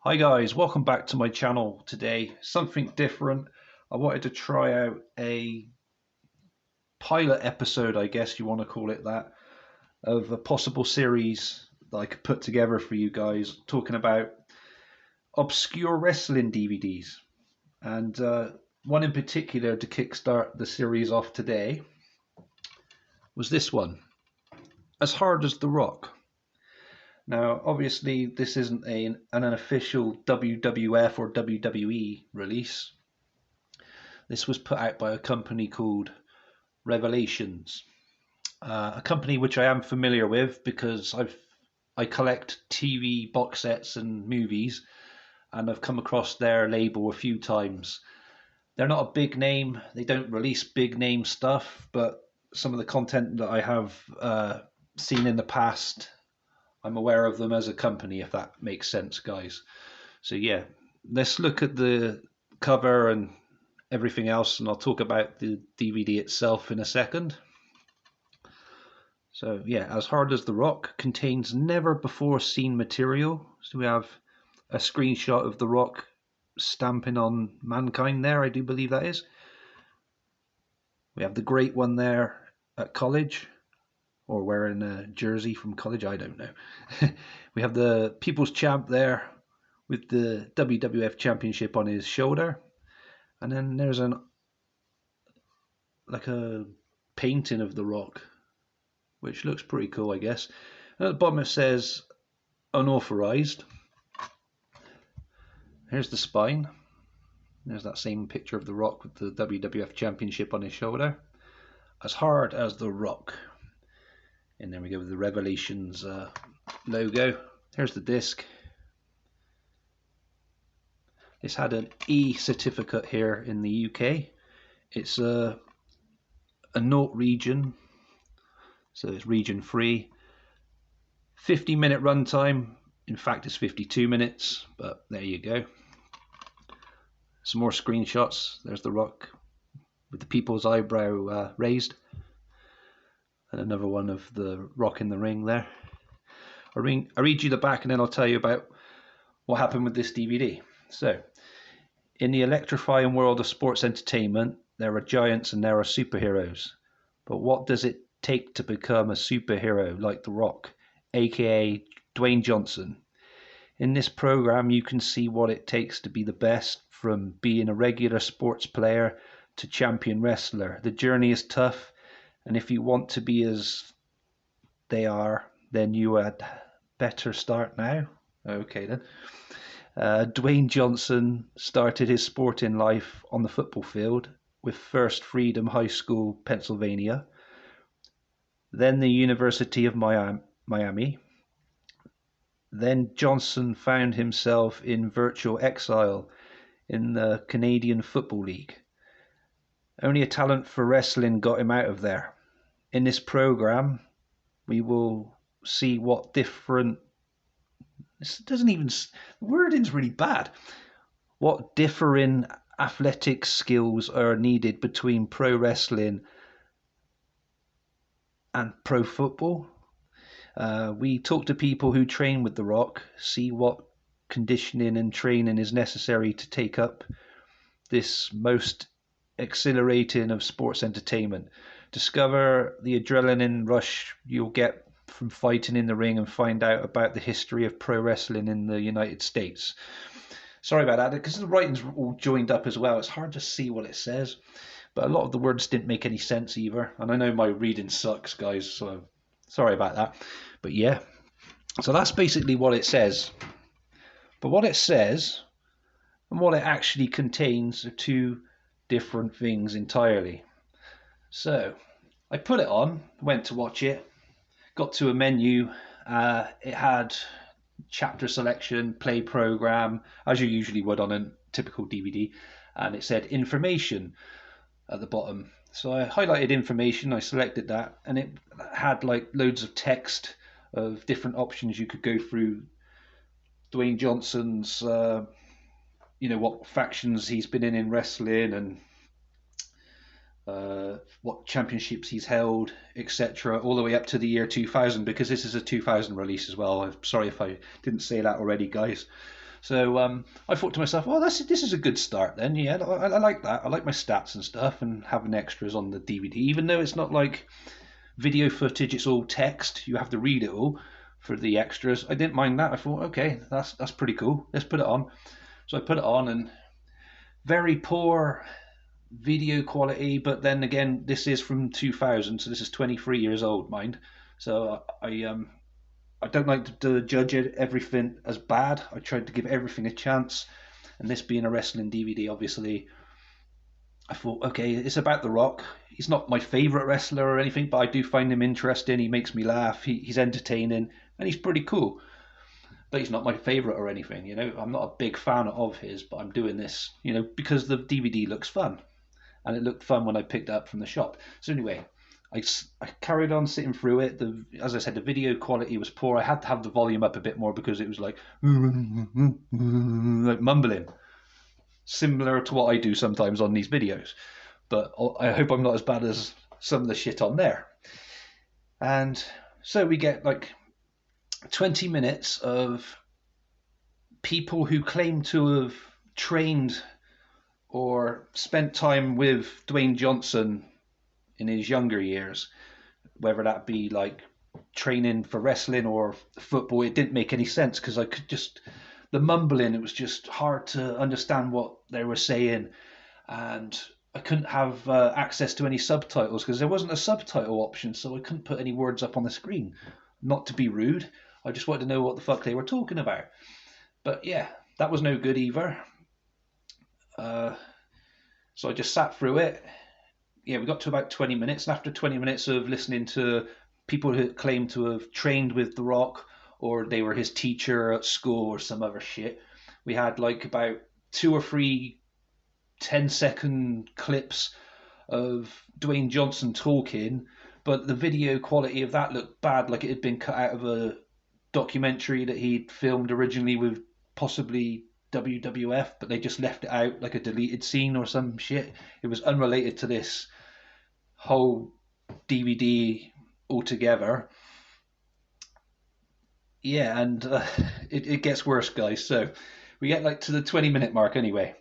Hi guys, welcome back to my channel today. Something different. I wanted to try out a pilot episode, I guess you want to call it that, of a possible series that I could put together for you guys, talking about obscure wrestling DVDs. And one in particular to kickstart the series off today was this one, As Hard as the Rock. Now, obviously, this isn't an official WWF or WWE release. This was put out by a company called Revelations, a company which I am familiar with because I collect TV box sets and movies, and I've come across their label a few times. They're not a big name; they don't release big name stuff, but some of the content that I have seen in the past, I'm aware of them as a company, if that makes sense, guys. So yeah, let's look at the cover and everything else, and I'll talk about the DVD itself in a second. So yeah, As Hard as the Rock contains never before seen material. So we have a screenshot of the Rock stamping on Mankind there, I do believe that is. We have the Great One there at college, or wearing a jersey from college, I don't know. We have the People's Champ there with the WWF Championship on his shoulder. And then there's a painting of the Rock, which looks pretty cool, I guess. And at the bottom it says unauthorized. Here's the spine. There's that same picture of the Rock with the WWF Championship on his shoulder. As Hard as the Rock. And then we go with the Revelations logo. Here's the disc. This had an E certificate here in the UK. It's a North region, so it's region free. 50-minute runtime. In fact, it's 52 minutes, but there you go. Some more screenshots. There's the Rock with the people's eyebrow raised. And another one of the Rock in the ring there. I'll read you the back and then I'll tell you about what happened with this DVD. So, in the electrifying world of sports entertainment, there are giants and there are superheroes. But what does it take to become a superhero like The Rock, aka Dwayne Johnson? In this program, you can see what it takes to be the best, from being a regular sports player to champion wrestler. The journey is tough, and if you want to be as they are, then you had better start now. Okay then. Dwayne Johnson started his sporting life on the football field with first Freedom High School, Pennsylvania, then the University of Miami. Then Johnson found himself in virtual exile in the Canadian Football League. Only a talent for wrestling got him out of there. In this program, we will see what different... This doesn't even... The wording's really bad. What differing athletic skills are needed between pro wrestling and pro football. We talk to people who train with The Rock, see what conditioning and training is necessary to take up this most exhilarating of sports entertainment. Discover the adrenaline rush you'll get from fighting in the ring and find out about the history of pro wrestling in the United States. Sorry about that, because the writing's all joined up as well. It's hard to see what it says, but a lot of the words didn't make any sense either. And I know my reading sucks, guys, so sorry about that. But yeah, so that's basically what it says. But what it says and what it actually contains are two different things entirely. So I put it on, went to watch it, got to a menu. It had chapter selection, play program, as you usually would on a typical DVD, and it said information at the bottom. So I highlighted information, I selected that, and it had like loads of text of different options you could go through. Dwayne Johnson's, what factions he's been in wrestling, and what championships he's held, etc., all the way up to the year 2000, because this is a 2000 release as well. I'm sorry if I didn't say that already, guys. So I thought to myself, well, this is a good start then. Yeah, I like that. I like my stats and stuff, and having extras on the DVD, even though it's not like video footage, it's all text. You have to read it all for the extras. I didn't mind that. I thought, okay, that's pretty cool. Let's put it on. So I put it on, and very poor video quality. But then again, this is from 2000, so this is 23 years old, mind. So I don't like to judge everything as bad. I tried to give everything a chance, and this being a wrestling DVD, obviously, I thought, okay, it's about The Rock. He's not my favourite wrestler or anything, but I do find him interesting. He makes me laugh. He's entertaining, and he's pretty cool. But he's not my favourite or anything, you know. I'm not a big fan of his, but I'm doing this, you know, because the DVD looks fun. And it looked fun when I picked it up from the shop. So anyway, I carried on sitting through it. As I said, the video quality was poor. I had to have the volume up a bit more because it was like mumbling, similar to what I do sometimes on these videos. But I hope I'm not as bad as some of the shit on there. And so we get like 20 minutes of people who claim to have trained or spent time with Dwayne Johnson in his younger years, whether that be like training for wrestling or football. It didn't make any sense because I could just, the mumbling, it was just hard to understand what they were saying, and I couldn't have access to any subtitles because there wasn't a subtitle option, so I couldn't put any words up on the screen. Not to be rude, I just wanted to know what the fuck they were talking about. But yeah, that was no good either. So I just sat through it. Yeah, we got to about 20 minutes, and after 20 minutes of listening to people who claim to have trained with The Rock, or they were his teacher at school or some other shit, we had like about 2 or 3 10-second clips of Dwayne Johnson talking, but the video quality of that looked bad, like it had been cut out of a documentary that he'd filmed originally with possibly WWF, but they just left it out like a deleted scene or some shit. It was unrelated to this whole DVD altogether. Yeah, and it gets worse, guys. So we get like to the 20-minute mark anyway,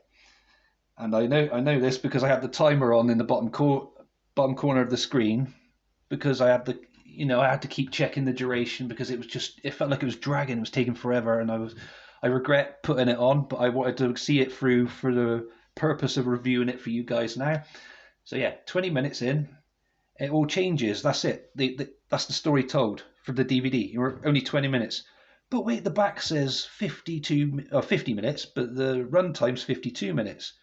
and I know this because I had the timer on in the bottom corner of the screen, because I had I had to keep checking the duration because it felt like it was dragging, it was taking forever, and I regret putting it on, but I wanted to see it through for the purpose of reviewing it for you guys now. So yeah, 20 minutes in, it all changes. That's it. That's the story told for the DVD. You're only 20 minutes. But wait, the back says 50 minutes, but the runtime's 52 minutes.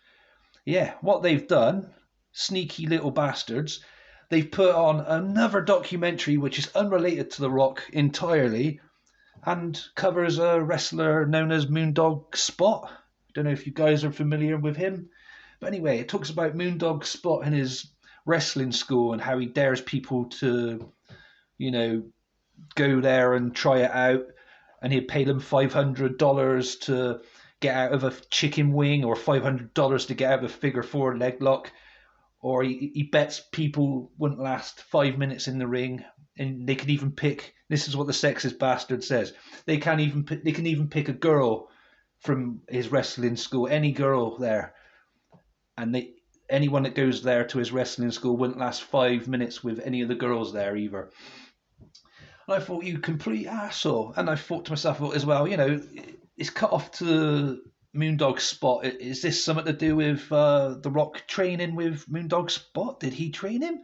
Yeah, what they've done, sneaky little bastards, they've put on another documentary which is unrelated to The Rock entirely, and covers a wrestler known as Moondog Spot. I don't know if you guys are familiar with him. But anyway, it talks about Moondog Spot and his wrestling school and how he dares people to, go there and try it out. And he'd pay them $500 to get out of a chicken wing, or $500 to get out of a figure 4 leg lock. Or he bets people wouldn't last 5 minutes in the ring, and they can even pick. This is what the sexist bastard says. They can even pick a girl from his wrestling school, any girl there, and anyone that goes there to his wrestling school wouldn't last 5 minutes with any of the girls there either. And I thought, you complete asshole. And I thought to myself as well, it's cut off to Moondog Spot. Is this something to do with The Rock training with Moondog Spot? Did he train him?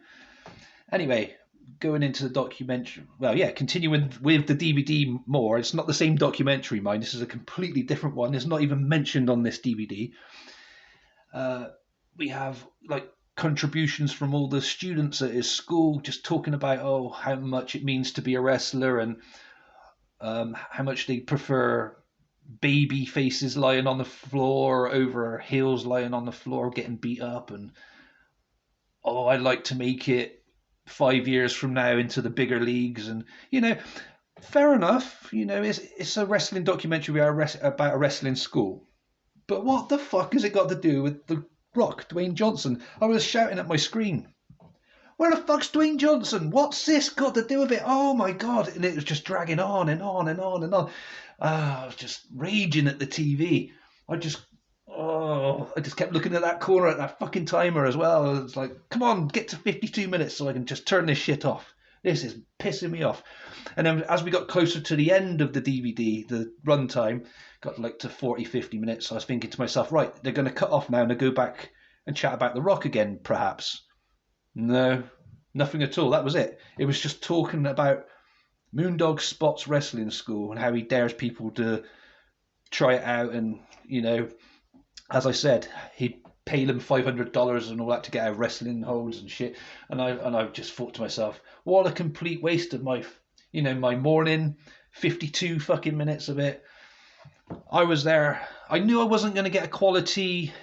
Anyway, going into the documentary. Well, yeah, continuing with the DVD more. It's not the same documentary, mind. This is a completely different one. It's not even mentioned on this DVD. We have like contributions from all the students at his school, just talking about how much it means to be a wrestler, and how much they prefer baby faces lying on the floor over heels lying on the floor getting beat up, and I'd like to make it 5 years from now into the bigger leagues. And fair enough, it's a wrestling documentary about a wrestling school, but what the fuck has it got to do with The Rock, Dwayne Johnson? I was shouting at my screen, where the fuck's Dwayne Johnson? What's this got to do with it? Oh my god. And it was just dragging on and on and on and on. I was just raging at the TV. I just kept looking at that corner at that fucking timer as well. It's like, come on, get to 52 minutes so I can just turn this shit off. This is pissing me off. And then as we got closer to the end of the DVD, the runtime got like to 40, 50 minutes. I was thinking to myself, right, they're going to cut off now and they'll go back and chat about The Rock again, perhaps. No, nothing at all. That was it. It was just talking about Moondog Spot's wrestling school and how he dares people to try it out. And, you know, as I said, he'd pay them $500 and all that to get out of wrestling holds and shit. And I just thought to myself, what a complete waste of my, you know, my morning, 52 fucking minutes of it. I was there. I knew I wasn't going to get a quality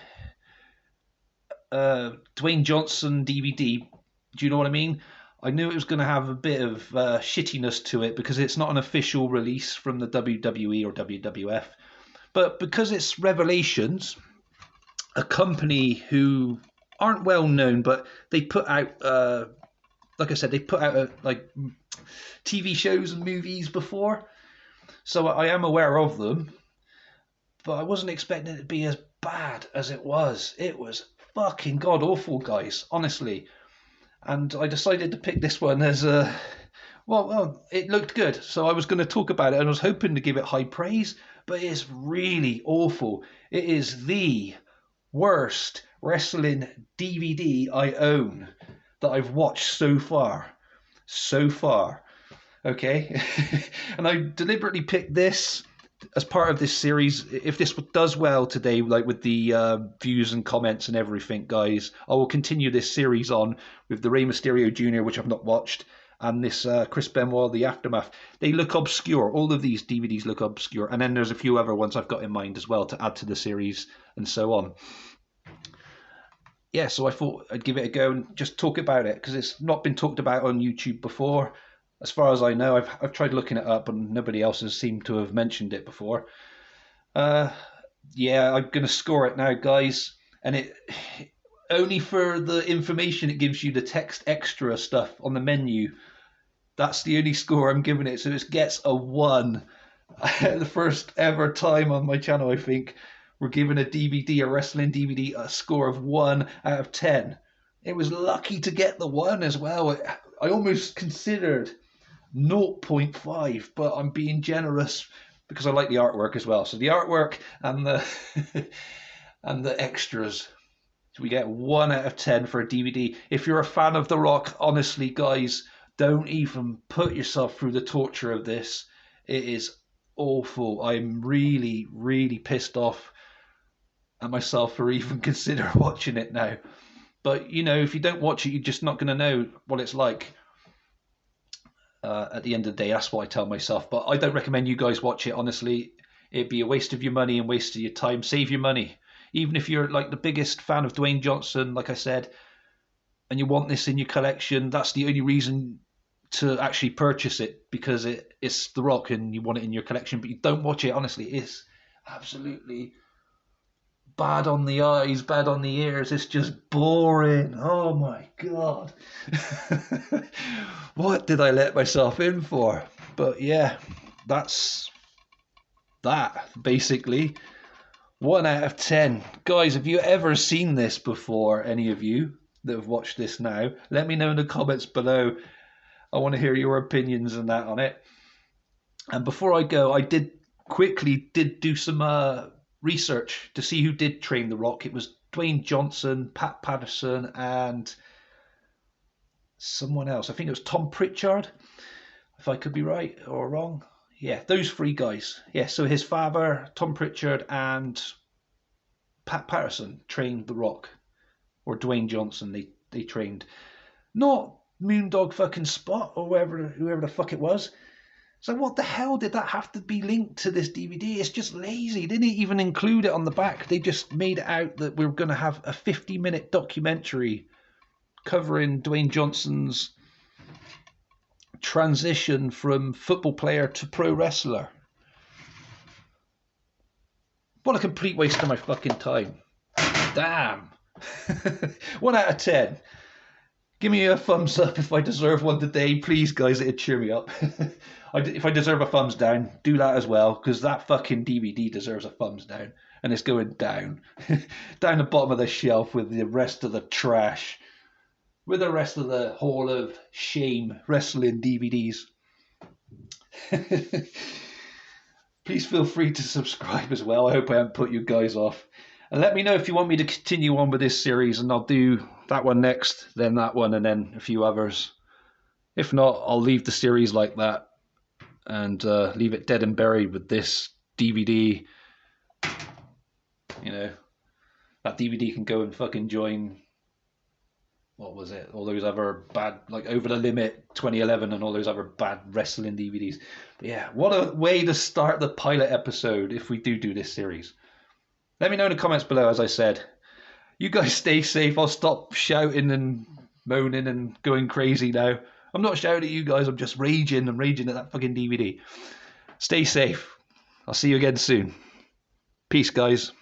Dwayne Johnson DVD. Do you know what I mean? I knew it was going to have a bit of shittiness to it because it's not an official release from the WWE or WWF. But because it's Revelations, a company who aren't well known, but they put out, like I said, they put out like TV shows and movies before. So I am aware of them. But I wasn't expecting it to be as bad as it was. It was fucking god awful, guys, honestly. And I decided to pick this one as a well, it looked good, so I was going to talk about it and I was hoping to give it high praise, but it's really awful. It is the worst wrestling DVD I own that I've watched so far. Okay? And I deliberately picked this as part of this series. If this does well today, like with the views and comments and everything, guys, I will continue this series on with the Rey Mysterio Jr., which I've not watched, and this Chris Benoit, The Aftermath. They look obscure. All of these DVDs look obscure. And then there's a few other ones I've got in mind as well to add to the series and so on. Yeah, so I thought I'd give it a go and just talk about it because it's not been talked about on YouTube before. As far as I know, I've tried looking it up and nobody else has seemed to have mentioned it before. Yeah, I'm going to score it now, guys. And it only for the information it gives you, the text extra stuff on the menu. That's the only score I'm giving it. So it gets a 1. The first ever time on my channel, I think, we're giving a DVD, a wrestling DVD, a score of 1 out of 10. It was lucky to get the 1 as well. I almost considered 0.5, but I'm being generous because I like the artwork as well. So the artwork and the and the extras. So we get 1 out of 10 for a DVD. If you're a fan of The Rock, honestly, guys, don't even put yourself through the torture of this. It is awful. I'm really, really pissed off at myself for even consider watching it now. But, you know, if you don't watch it, you're just not going to know what it's like. At the end of the day, that's what I tell myself. But I don't recommend you guys watch it, honestly. It'd be a waste of your money and waste of your time. Save your money. Even if you're like the biggest fan of Dwayne Johnson, like I said, and you want this in your collection, that's the only reason to actually purchase it, because it's The Rock and you want it in your collection. But you don't watch it, honestly. It's absolutely bad on the eyes, bad on the ears. It's just boring. Oh my god. What did I let myself in for? But yeah, that's that basically. 1 out of 10. Guys, have you ever seen this before? Any of you that have watched this now? Let me know in the comments below. I want to hear your opinions and that on it. And before I go, I did do some research to see who did train The Rock. It was Dwayne Johnson, Pat Patterson, and someone else. I think it was Tom Pritchard, if I could be right or wrong. Yeah, those 3 guys. Yeah, so his father, Tom Pritchard, and Pat Patterson trained The Rock, or Dwayne Johnson. They trained, not Moondog fucking Spot or whoever the fuck it was. So what the hell did that have to be linked to this DVD? It's just lazy. They didn't even include it on the back. They just made it out that we were going to have a 50-minute documentary covering Dwayne Johnson's transition from football player to pro wrestler. What a complete waste of my fucking time. Damn. 1 out of 10. Give me a thumbs up if I deserve one today, please, guys. It'd cheer me up. If I deserve a thumbs down, do that as well, because that fucking DVD deserves a thumbs down, and it's going down, down the bottom of the shelf with the rest of the trash, with the rest of the Hall of Shame wrestling DVDs. Please feel free to subscribe as well. I hope I haven't put you guys off. And let me know if you want me to continue on with this series, and I'll do that one next, then that one, and then a few others. If not, I'll leave the series like that and leave it dead and buried with this DVD. You know, that DVD can go and fucking join, what was it, all those other bad, like Over the Limit 2011 and all those other bad wrestling DVDs. But yeah, what a way to start the pilot episode if we do this series. Let me know in the comments below, as I said. You guys stay safe. I'll stop shouting and moaning and going crazy now. I'm not shouting at you guys. I'm just raging and raging at that fucking DVD. Stay safe. I'll see you again soon. Peace, guys.